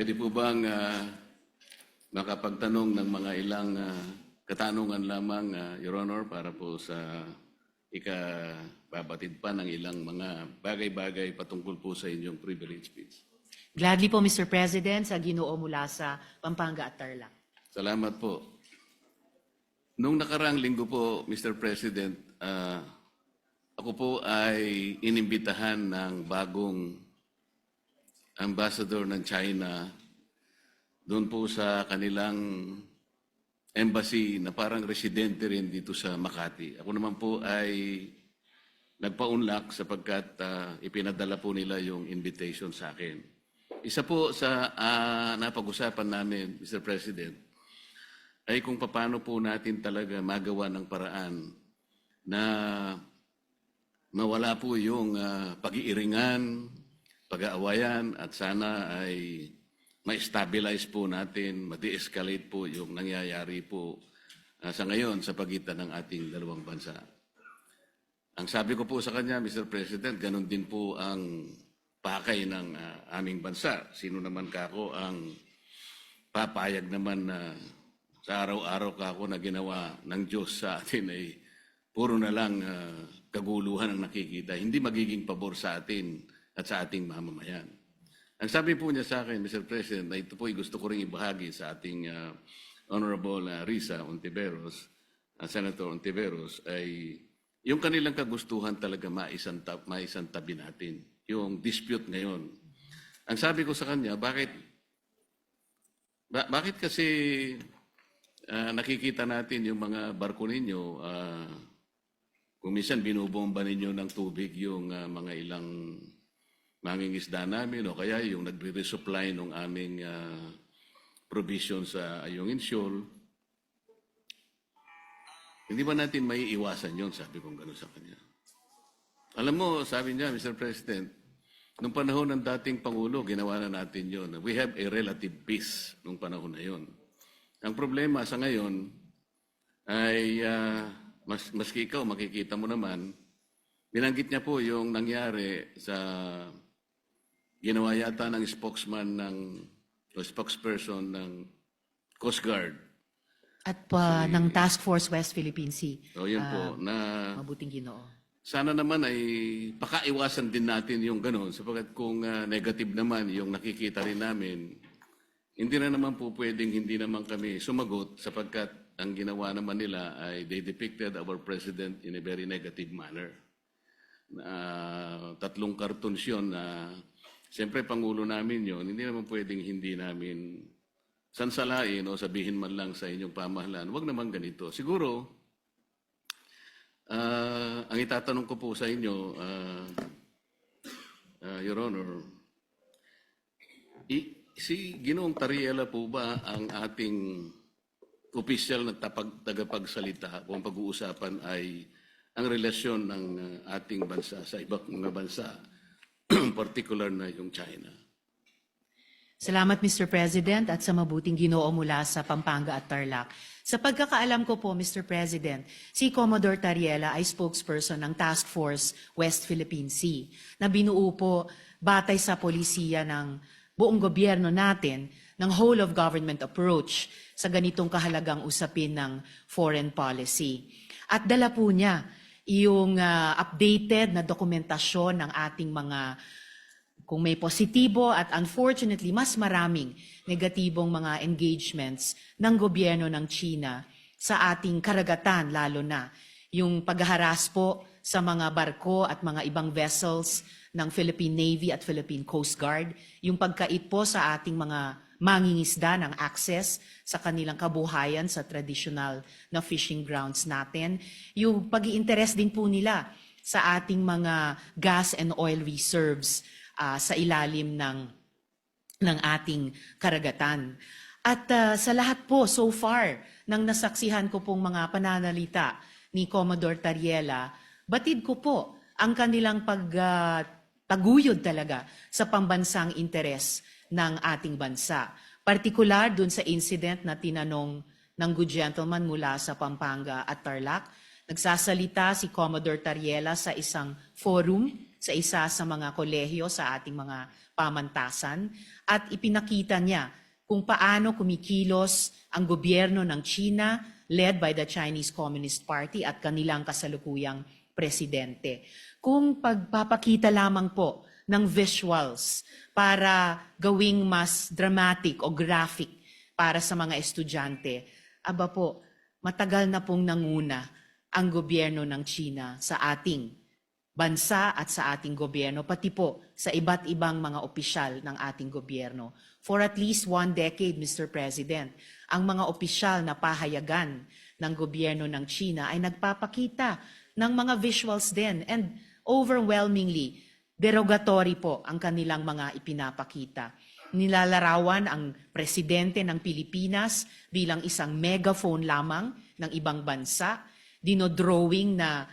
Pwede po bang makapagtanong ng mga ilang katanungan lamang, Your Honor, para po sa ikababatid pa ng ilang mga bagay-bagay patungkol po sa inyong privilege speech. Gladly po, Mr. President, sa Ginoo mula sa Pampanga at Tarlac. Salamat po. Nung nakaraang linggo po, Mr. President, ako po ay inimbitahan ng bagong ambassador ng China doon po sa kanilang embassy na parang residente rin dito sa Makati. Ako naman po ay nagpa-unlock sapagkat ipinadala po nila yung invitation sa akin. Isa po sa napag-usapan namin, Mr. President, ay kung paano po natin talaga magawa ng paraan na mawala po yung pag-iiringan, pag-aawayan at sana ay ma-stabilize po natin, ma-de-escalate po yung nangyayari po sa ngayon sa pagitan ng ating dalawang bansa. Ang sabi ko po sa kanya, Mr. President, ganun din po ang pakay ng aming bansa. Sino naman kako ang papayag naman na sa araw-araw kako na ginawa ng Diyos sa atin ay puro na lang kaguluhan ang nakikita. Hindi magiging pabor sa atin at sa ating mamamayan. Ang sabi po niya sa akin, Mr. President, na ito po ay gusto ko rin ibahagi sa ating Honorable Risa Ontiveros, Senator Ontiveros, ay yung kanilang kagustuhan talaga maisantabi natin, yung dispute ngayon. Ang sabi ko sa kanya, bakit kasi nakikita natin yung mga barko ninyo, kung minsan binubomba ninyo ng tubig yung mga ilang mangingisda namin o kaya yung nagre-resupply ng aming provision sa Ayungin Shoal. Hindi ba natin may iwasan yun? Sabi kong gano'n sa kanya. Alam mo, sabi niya, Mr. President, nung panahon ng dating Pangulo, ginawa na natin yun. We have a relative peace nung panahon na yun. Ang problema sa ngayon ay, maski ikaw, makikita mo naman, binanggit niya po yung nangyari sa ginawa yata ng spokesman o spokesperson ng Coast Guard. At ng Task Force West Philippine Sea. O yun po, na Mabuting Ginoo. sana naman ay pakaiwasan din natin yung gano'n sapagkat kung negative naman yung nakikita rin namin, hindi na naman po pwedeng hindi naman kami sumagot sapagkat ang ginawa naman nila ay they depicted our president in a very negative manner. 3 cartoons yun na siyempre Pangulo namin yun, hindi naman pwedeng hindi namin sansalain o sabihin man lang sa inyong pamahalaan, huwag naman ganito. Siguro, ang itatanong ko po sa inyo, Your Honor, si Ginoong Tariela po ba ang ating opisyal na tagapagsalita kung pag-uusapan ay ang relasyon ng ating bansa sa ibang mga bansa, particular na yung China? Salamat, Mr. President, at sa mabuting Ginoo mula sa Pampanga at Tarlac. Sa pagkakaalam ko po, Mr. President, si Commodore Tariela ay spokesperson ng Task Force West Philippine Sea na binuo po batay sa polisiya ng buong gobyerno natin ng whole of government approach sa ganitong kahalagang usapin ng foreign policy. At dala po niya yung updated na dokumentasyon ng ating mga kung may positibo at unfortunately mas maraming negatibong mga engagements ng gobyerno ng China sa ating karagatan, lalo na yung paghaharas po sa mga barko at mga ibang vessels ng Philippine Navy at Philippine Coast Guard, yung pagkait po sa ating mga mangingisda ng access sa kanilang kabuhayan sa traditional na fishing grounds natin, yung pag-iinteres din po nila sa ating mga gas and oil reserves sa ilalim ng ating karagatan. At sa lahat po, so far, nang nasaksihan ko pong mga pananalita ni Commodore Tariela, batid ko po ang kanilang paguyod talaga sa pambansang interes ng ating bansa. Partikular dun sa incident na tinanong ng good gentleman mula sa Pampanga at Tarlac, nagsasalita si Commodore Tariela sa isang forum, sa isa sa mga kolehiyo sa ating mga pamantasan at ipinakita niya kung paano kumikilos ang gobyerno ng China led by the Chinese Communist Party at kanilang kasalukuyang presidente. Kung pagpapakita lamang po ng visuals para gawing mas dramatic o graphic para sa mga estudyante, aba po, matagal na pong nanguna ang gobyerno ng China sa ating bansa at sa ating gobyerno, pati po sa iba't ibang mga opisyal ng ating gobyerno. For at least 1 decade, Mr. President, ang mga opisyal na pahayagan ng gobyerno ng China ay nagpapakita ng mga visuals din, and overwhelmingly derogatory po ang kanilang mga ipinapakita. Nilalarawan ang presidente ng Pilipinas bilang isang megaphone lamang ng ibang bansa, dinodrawing na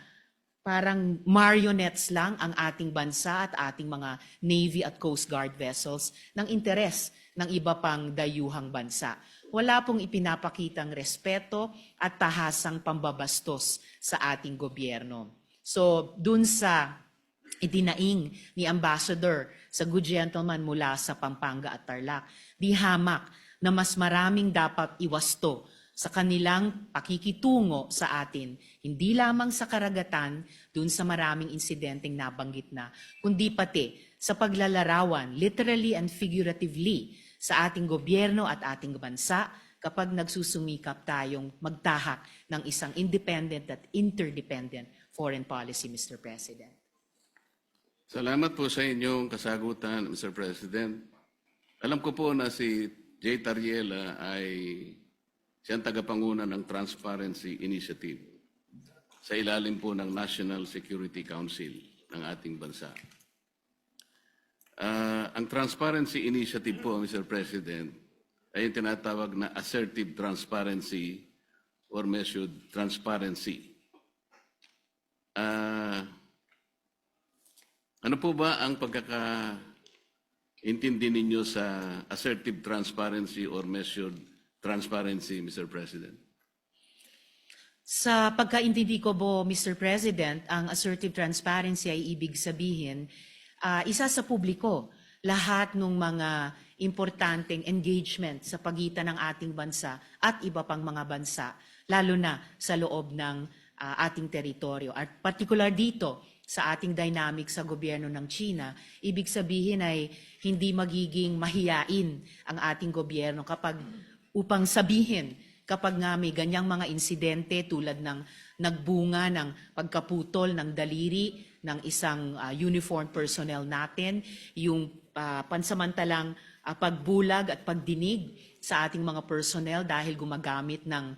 parang marionettes lang ang ating bansa at ating mga Navy at Coast Guard vessels ng interes ng iba pang dayuhang bansa. Wala pong ipinapakitang respeto at tahasang pambabastos sa ating gobyerno. So, dun sa itinaing ni Ambassador sa good gentleman mula sa Pampanga at Tarlac, di hamak na mas maraming dapat iwasto sa kanilang pakikitungo sa atin, hindi lamang sa karagatan, dun sa maraming insidenteng nabanggit na, kundi pati sa paglalarawan, literally and figuratively, sa ating gobyerno at ating bansa kapag nagsusumikap tayong magtahak ng isang independent at interdependent foreign policy, Mr. President. Salamat po sa inyong kasagutan, Mr. President. Alam ko po na si Jay Tariela ay siyang tagapanguna ng Transparency Initiative sa ilalim po ng National Security Council ng ating bansa. Ang Transparency Initiative po, Mr. President, ay yung tinatawag na assertive transparency or measured transparency. Ano po ba ang pagkakaintindi ninyo sa assertive transparency or measured transparency, Mr. President? Sa pagkaintindi ko po, Mr. President, ang assertive transparency ay ibig sabihin, isa sa publiko lahat ng mga importanteng engagement sa pagitan ng ating bansa at iba pang mga bansa, lalo na sa loob ng ating teritoryo. At particular dito, sa ating dynamic sa gobyerno ng China, ibig sabihin ay hindi magiging mahiyain ang ating gobyerno upang sabihin kapag nga may ganyang mga insidente tulad ng nagbunga ng pagkaputol ng daliri ng isang uniformed personnel natin, yung pansamantalang pagbulag at pagdinig sa ating mga personnel dahil gumagamit ng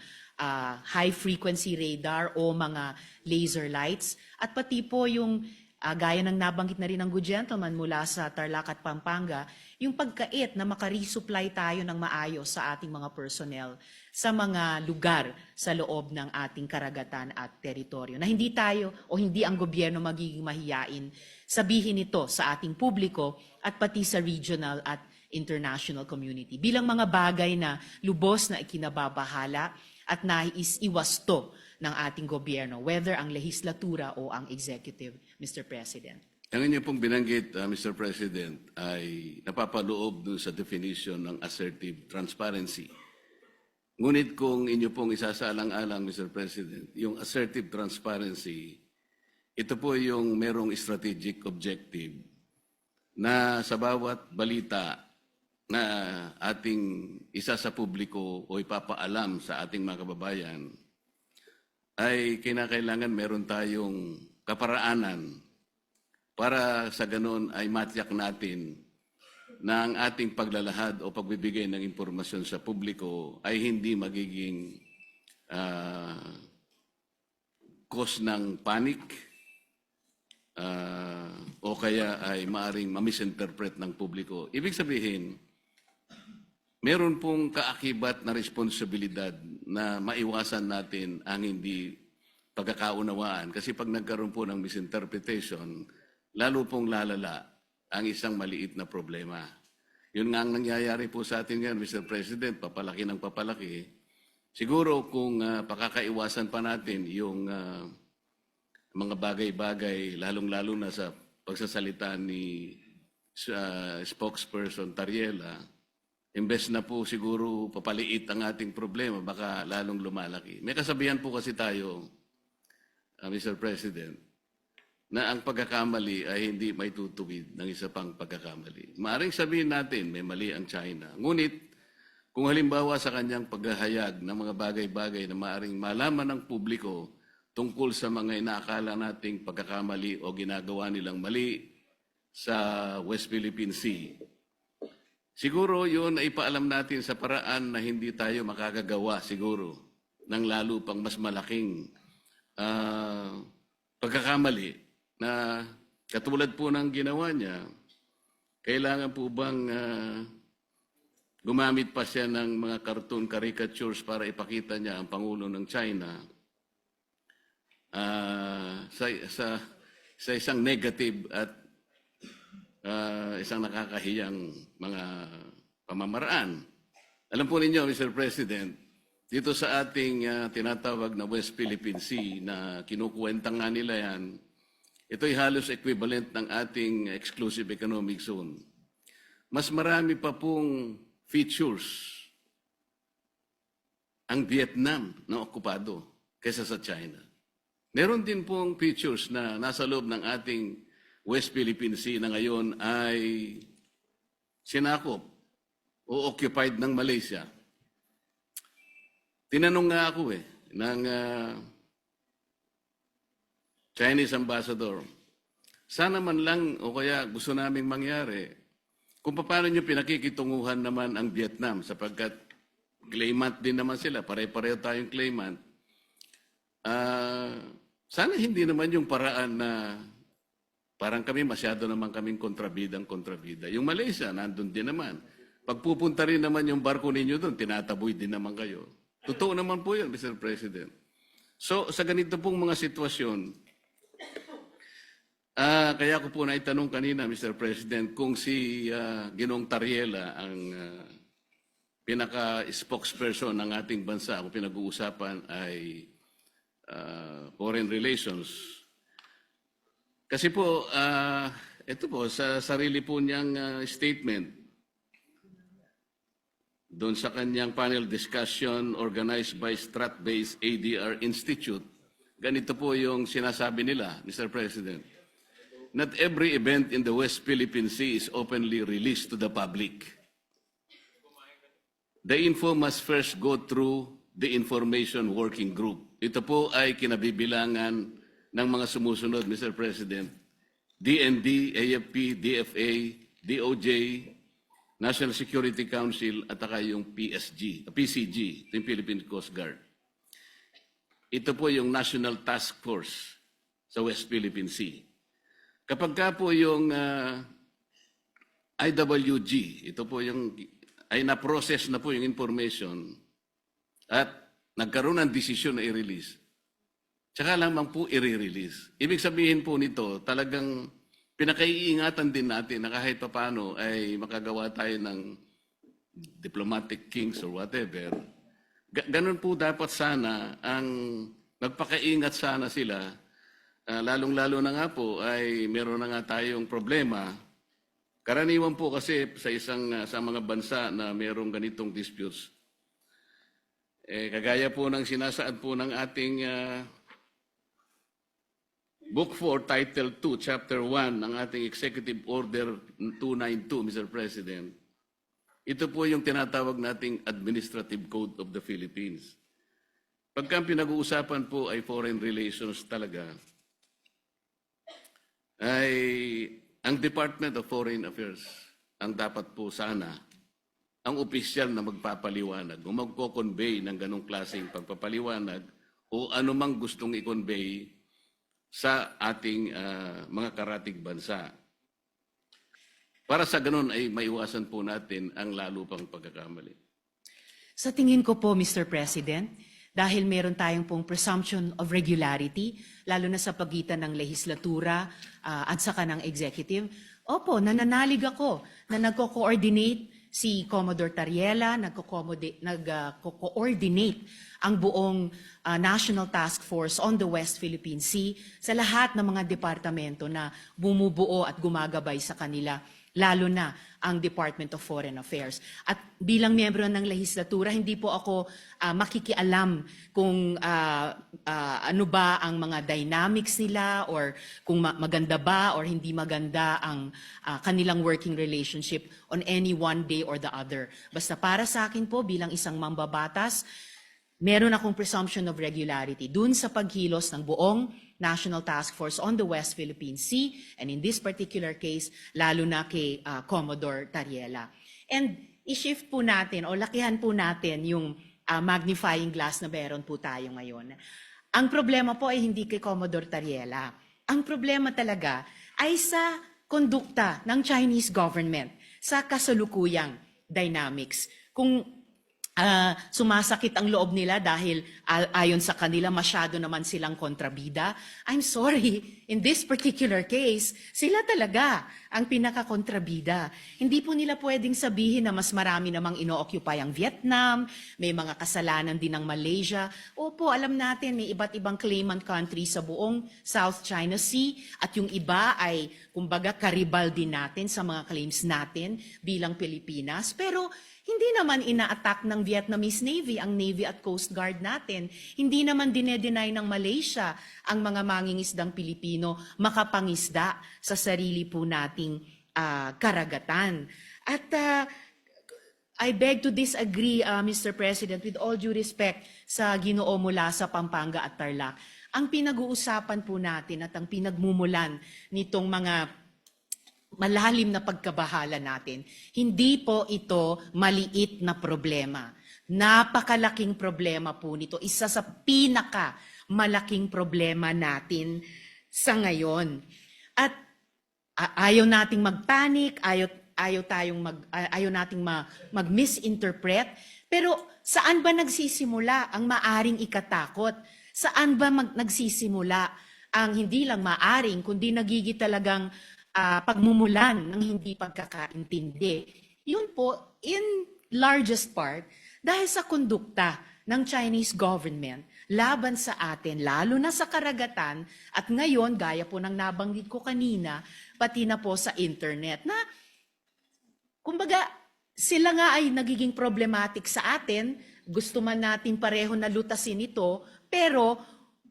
high-frequency radar o mga laser lights. At pati po yung, gaya ng nabanggit na rin ng good gentleman mula sa Tarlac at Pampanga, yung pagkait na makaresupply tayo ng maayos sa ating mga personnel sa mga lugar sa loob ng ating karagatan at teritoryo. Na hindi tayo o hindi ang gobyerno magiging mahiyain sabihin ito sa ating publiko at pati sa regional at international community. Bilang mga bagay na lubos na ikinababahala at nais-iwasto ng ating gobyerno, whether ang lehislatura o ang executive, Mr. President. Ang inyo pong binanggit, Mr. President, ay napapaloob dun sa definition ng assertive transparency. Ngunit kung inyo pong isasaalang-alang, Mr. President, yung assertive transparency, ito po yung merong strategic objective na sa bawat balita na ating isa sa publiko o ipapaalam sa ating mga kababayan, ay kinakailangan meron tayong kaparaanan para sa ganon ay matiyak natin na ang ating paglalahad o pagbibigay ng impormasyon sa publiko ay hindi magiging cause ng panic o kaya ay maaring ma-misinterpret ng publiko. Ibig sabihin, meron pong kaakibat na responsibilidad na maiwasan natin ang hindi pagkakaunawaan. Kasi pag nagkaroon po ng misinterpretation, lalo pong lalala ang isang maliit na problema. Yun nga ang nangyayari po sa atin ngayon, Mr. President, papalaki ng papalaki. Siguro kung pakakaiwasan pa natin yung mga bagay-bagay, lalong-lalo na sa pagsasalita ni spokesperson Tariela, imbes na po siguro papaliit ang ating problema, baka lalong lumalaki. May kasabihan po kasi tayo, Mr. President, na ang pagkakamali ay hindi may tutuwid ng isa pang pagkakamali. Maaring sabihin natin, may mali ang China. Ngunit, kung halimbawa sa kanyang paghahayag ng mga bagay-bagay na maaring malaman ng publiko tungkol sa mga inaakala nating pagkakamali o ginagawa nilang mali sa West Philippine Sea, siguro yun ay paalam natin sa paraan na hindi tayo makakagawa siguro ng lalo pang mas malaking pagkakamali na katulad po ng ginawa niya. Kailangan po bang gumamit pa siya ng mga cartoon caricatures para ipakita niya ang Pangulo ng China sa isang negative at isang nakakahiyang mga pamamaraan. Alam po ninyo, Mr. President, dito sa ating tinatawag na West Philippine Sea na kinukuwenta nga nila yan, ito'y halos equivalent ng ating exclusive economic zone. Mas marami pa pong features ang Vietnam na okupado kaysa sa China. Meron din pong features na nasa loob ng ating West Philippine Sea na ngayon ay sinakop o occupied ng Malaysia. Tinanong nga ako ng Chinese ambassador, sana man lang o kaya gusto naming mangyari kung paano nyo pinakikitunguhan naman ang Vietnam sapagkat claimant din naman sila, pare-pareho tayong claimant. Sana hindi naman yung paraan na parang kami masyado naman kaming kontrabida. Yung Malaysia, nandun din naman. Pagpupunta rin naman yung barko ninyo doon, tinataboy din naman kayo. Totoo naman po yun, Mr. President. So, sa ganito pong mga sitwasyon, kaya ko po naitanong kanina, Mr. President, kung si Ginoong Tariela ang pinaka-spokesperson ng ating bansa, kung pinag-uusapan ay foreign relations. Kasi po, ito po, sa sarili po niyang statement, doon sa kanyang panel discussion organized by Strat-based ADR Institute, ganito po yung sinasabi nila, Mr. President. Not every event in the West Philippine Sea is openly released to the public. The info must first go through the Information Working Group. Ito po ay kinabibilangan ng mga sumusunod, Mr. President. DND, AFP, DFA, DOJ, National Security Council, at saka yung PCG, yung Philippine Coast Guard. Ito po yung National Task Force sa West Philippine Sea. Kapag ka po yung IWG, ito po yung, ay na-process na po yung information at nagkaroon ng desisyon na i-release, tsaka lamang po i-release. Ibig sabihin po nito, talagang pinakaiingatan din natin na kahit paano ay makagawa tayo ng diplomatic kings or whatever. Ganun po dapat sana ang magpakaingat sana sila. Lalong-lalo na nga po ay meron na nga tayong problema. Karaniwan po kasi sa mga bansa na merong ganitong disputes. Kagaya po ng sinasaad po ng ating Book 4, Title 2, Chapter 1 ng ating Executive Order 292, Mr. President. Ito po yung tinatawag nating Administrative Code of the Philippines. Pagka pinag-uusapan po ay foreign relations talaga, ay ang Department of Foreign Affairs ang dapat po sana ang opisyal na magpapaliwanag o magko-convey ng ganong klaseng pagpapaliwanag o anumang gustong i-convey sa ating mga karatig bansa. Para sa ganon ay maiwasan po natin ang lalo pang pagkakamali. Sa tingin ko po, Mr. President, dahil meron tayong pong presumption of regularity, lalo na sa pagitan ng lehislatura at saka ng executive, opo, nananalig ako na nagko-coordinate si Commodore Tariela, nagko-coordinate ang buong National Task Force on the West Philippine Sea sa lahat ng mga departamento na bumubuo at gumagabay sa kanila. lalo na ang Department of Foreign Affairs. At bilang miyembro ng lehislatura, hindi po ako makikialam kung ano ba ang mga dynamics nila or kung maganda ba or hindi maganda ang kanilang working relationship on any one day or the other. Basta para sa akin po bilang isang mambabatas, meron akong presumption of regularity dun sa pagkilos ng buong National Task Force on the West Philippine Sea, and in this particular case, lalo na kay Commodore Tariela. And i-shift po natin o lakihan po natin yung magnifying glass na meron po tayo ngayon. Ang problema po ay hindi kay Commodore Tariela. Ang problema talaga ay sa kondukta ng Chinese government, sa kasalukuyang dynamics. Kung sumasakit ang loob nila dahil ayon sa kanila masyado naman silang kontrabida. I'm sorry, in this particular case, sila talaga ang pinaka-kontrabida. Hindi po nila pwedeng sabihin na mas marami namang ino-occupy ang Vietnam, may mga kasalanan din ng Malaysia. Opo, alam natin may iba't ibang claimant country sa buong South China Sea at yung iba ay kumbaga karibal din natin sa mga claims natin bilang Pilipinas. Pero hindi naman ina-attack ng Vietnamese Navy ang Navy at Coast Guard natin. Hindi naman dinedenay ng Malaysia ang mga mangingisdang Pilipino makapangisda sa sarili po nating karagatan. At I beg to disagree, Mr. President, with all due respect sa Ginoo mula sa Pampanga at Tarlac. Ang pinag-uusapan po natin at ang pinagmumulan nitong mga malalim na pagkabahala natin, hindi po ito maliit na problema. Napakalaking problema po nito. Isa sa malaking problema natin sa ngayon. At ayaw nating magpanic, ayaw nating mag-misinterpret. Pero saan ba nagsisimula ang maaring ikatakot? Saan ba nagsisimula ang hindi lang maaring, kundi nagigit talagang pagmumulan ng hindi pagkakaintindi? Yun po, in largest part, dahil sa kondukta ng Chinese government laban sa atin, lalo na sa karagatan, at ngayon, gaya po ng nabanggit ko kanina, pati na po sa internet, na kumbaga, sila nga ay nagiging problematic sa atin, gusto man natin pareho na lutasin ito, pero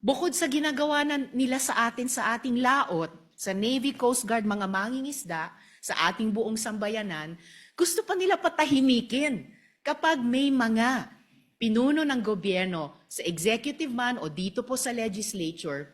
bukod sa ginagawa nila sa atin sa ating laot, sa Navy, Coast Guard, mga mangingisda, sa ating buong sambayanan, gusto pa nila patahimikin kapag may mga pinuno ng gobyerno sa executive man o dito po sa legislature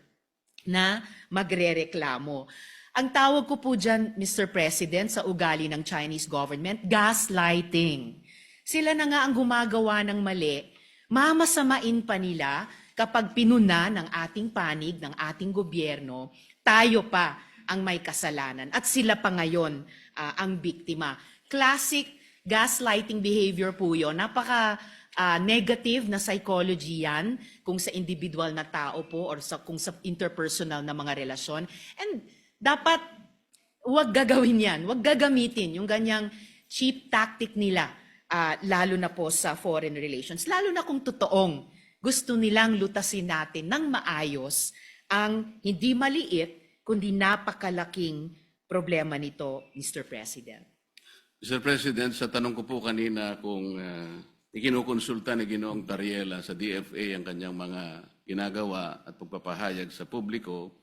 na magrereklamo. Ang tawag ko po dyan, Mr. President, sa ugali ng Chinese government, gaslighting. Sila na nga ang gumagawa ng mali, mamasamain pa nila kapag pinuna ng ating panig, ng ating gobyerno, tayo pa ang may kasalanan at sila pa ngayon ang biktima. Classic gaslighting behavior po yun. Napaka negative na psychology yan kung sa individual na tao po or kung sa interpersonal na mga relasyon. And dapat huwag gagawin yan, huwag gagamitin yung ganyang cheap tactic nila, lalo na po sa foreign relations. Lalo na kung totoong gusto nilang lutasin natin ng maayos ang hindi maliit, kundi napakalaking problema nito, Mr. President. Mr. President, sa tanong ko po kanina kung ikinukonsulta ni Ginoong Tariela sa DFA ang kanyang mga ginagawa at pagpapahayag sa publiko,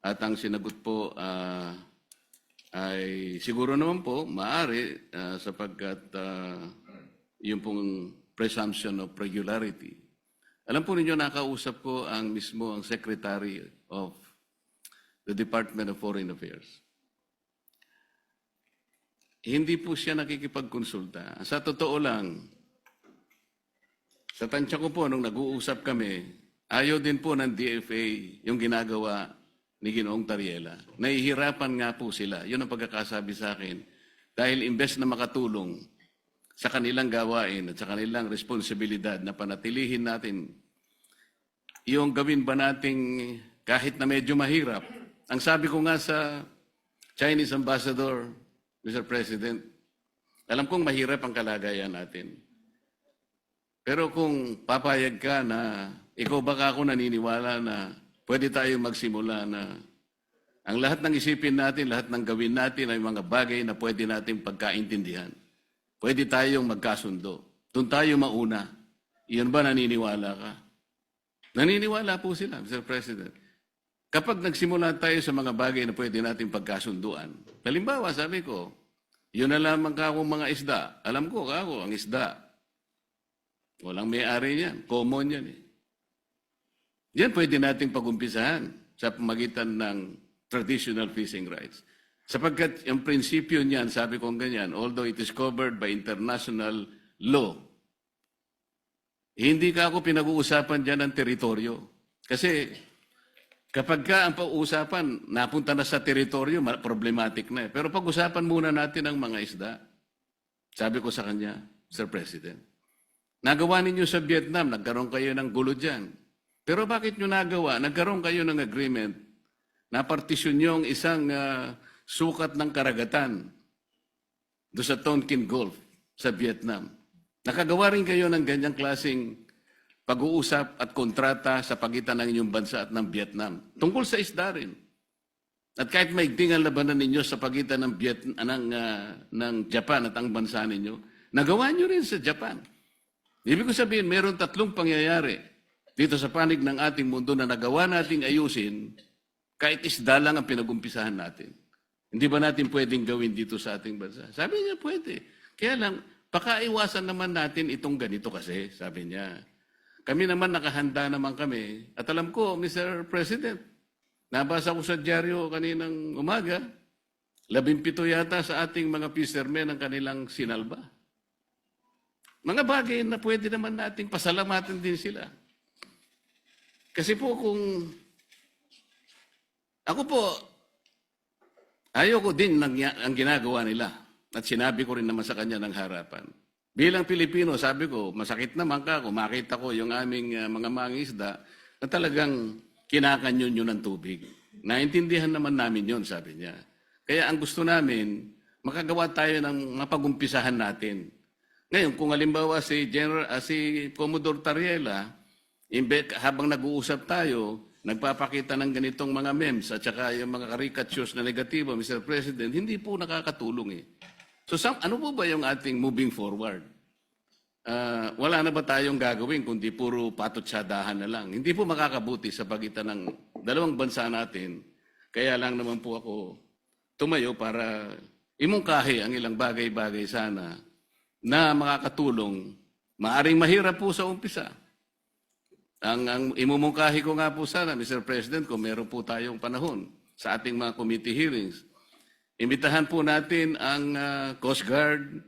at ang sinagot po ay siguro naman po, maaari sapagkat yung pong presumption of regularity. Alam po ninyo, nakausap ko ang Secretary of the Department of Foreign Affairs. Hindi po siya nakikipagkonsulta. Sa totoo lang, sa tansya ko po, nung nag-uusap kami, ayaw din po ng DFA yung ginagawa ni Ginoong Tariela. Nahihirapan nga po sila. Yun ang pagkakasabi sa akin. Dahil imbes na makatulong sa kanilang gawain at sa kanilang responsibilidad na panatilihin natin yung gawin ba nating kahit na medyo mahirap. Ang sabi ko nga sa Chinese Ambassador, Mr. President, alam kong mahirap ang kalagayan natin. Pero kung papayag ka na ikaw baka ako naniniwala na pwede tayo magsimula na Ang lahat ng isipin natin, lahat ng gawin natin ay mga bagay na pwede nating pagkaintindihan. Pwede tayong magkasundo. Doon tayo mauna. Iyon ba naniniwala ka? Naniniwala po sila, Mr. President. Kapag nagsimula tayo sa mga bagay na pwede nating pagkasunduan, halimbawa, sabi ko, yun na lamang ka akong mga isda. Alam ko, ako, ang isda. Walang may-ari yan. Common yan eh. Yan pwede nating pag-umpisahan sa pamagitan ng traditional fishing rights. Sapagkat yung prinsipyo niyan, sabi kong ganyan, although it is covered by international law, hindi ka ako pinag-uusapan dyan ng teritoryo. Kasi kapag ka ang pag-uusapan, napunta na sa teritoryo, problematic na eh. Pero pag-usapan muna natin ang mga isda. Sabi ko sa kanya, Sir President, nagawa ninyo sa Vietnam, nagkaroon kayo ng gulo dyan. Pero bakit nyo nagawa? Nagkaroon kayo ng agreement na partisyon nyo ang isang sukat ng karagatan doon sa Tonkin Gulf sa Vietnam. Nakagawa rin kayo ng ganyang klaseng pag-uusap at kontrata sa pagitan ng inyong bansa at ng Vietnam. Tungkol sa isda rin. At kahit maigting ang labanan ninyo sa pagitan ng, ng Japan at ang bansa ninyo, nagawa nyo rin sa Japan. Ibig ko sabihin, meron tatlong pangyayari dito sa panig ng ating mundo na nagawa nating ayusin kahit isda lang ang pinag-umpisahan natin. Hindi ba natin pwedeng gawin dito sa ating bansa? Sabi niya, pwede. Kaya lang, pakaiwasan naman natin itong ganito kasi, sabi niya. Kami naman nakahanda naman kami. At alam ko, Mr. President, nabasa ko sa dyaryo kaninang umaga, 17 yata sa ating mga fishermen ang kanilang sinalba. Mga bagay na pwede naman nating pasalamatan din sila. Kasi po kung ako po, ayoko din ang ginagawa nila. At sinabi ko rin naman sa kanya ng harapan. Bilang Pilipino, sabi ko, masakit naman ka kung makita ko yung aming mga mangisda na talagang kinakanyon yun ng tubig. Naintindihan naman namin yun, sabi niya. Kaya ang gusto namin, makagawa tayo ng mapagumpisahan natin. Ngayon, kung halimbawa si Commodore Tariela, habang nag-uusap tayo, nagpapakita ng ganitong mga memes at saka yung mga caricatures na negatibo, Mr. President, hindi po nakakatulong eh. So ano po ba yung ating moving forward? Wala na ba tayong gagawin kundi puro patutsadahan na lang? Hindi po makakabuti sa pagitan ng dalawang bansa natin. Kaya lang naman po ako tumayo para imungkahi ang ilang bagay-bagay sana na makakatulong. Maaring mahirap po sa umpisa. Ang imumungkahi ko nga po sana, Mr. President, kung meron po tayong panahon sa ating mga committee hearings, imbitahan po natin ang Coast Guard,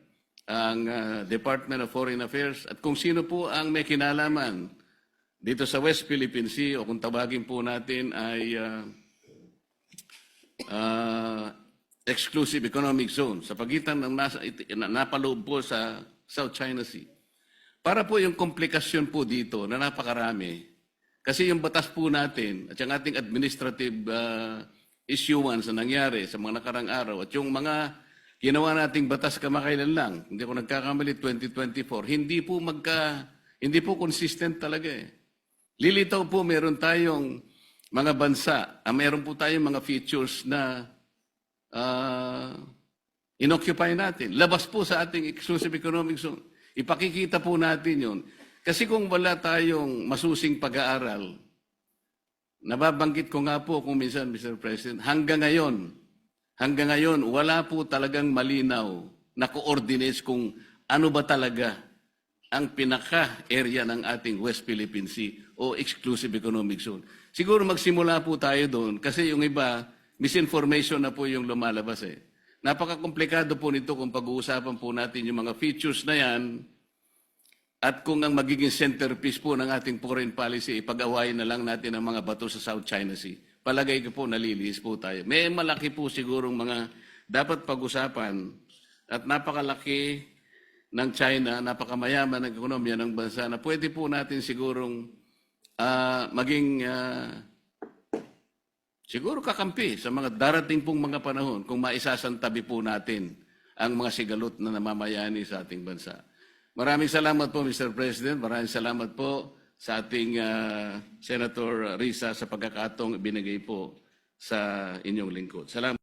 ang Department of Foreign Affairs, at kung sino po ang may kinalaman dito sa West Philippine Sea, o kung tawagin po natin ay Exclusive Economic Zone, sa pagitan ng napaloob po sa South China Sea. Para po yung komplikasyon po dito na napakarami, kasi yung batas po natin at yung ating administrative issuance na nangyari sa mga nakarang araw at yung mga ginawa nating batas kamakailan lang, hindi ko nagkakamali, 2024, hindi po consistent talaga eh. Lilitaw po, meron tayong mga bansa, meron po tayong mga features na inoccupy natin. Labas po sa ating exclusive economic zone. Ipakikita po natin yun. Kasi kung wala tayong masusing pag-aaral, nababanggit ko nga po kung minsan, Mr. President, hanggang ngayon, wala po talagang malinaw na coordinates kung ano ba talaga ang pinaka-area ng ating West Philippine Sea o Exclusive Economic Zone. Siguro magsimula po tayo doon kasi yung iba, misinformation na po yung lumalabas eh. Napaka-komplikado po nito kung pag-uusapan po natin yung mga features na yan at kung ang magiging centerpiece po ng ating foreign policy, ipag-awayin na lang natin ang mga bato sa South China Sea. Palagay ko po, nalilihis po tayo. May malaki po sigurong mga dapat pag-usapan at napakalaki ng China, napakamayaman ng ekonomiya ng bansa na pwede po natin sigurong maging siguro kakampi sa mga darating pong mga panahon kung maisasantabi po natin ang mga sigalot na namamayani sa ating bansa. Maraming salamat po, Mr. President. Maraming salamat po sa ating Senator Risa sa pagkakataong binigay po sa inyong lingkod. Salamat.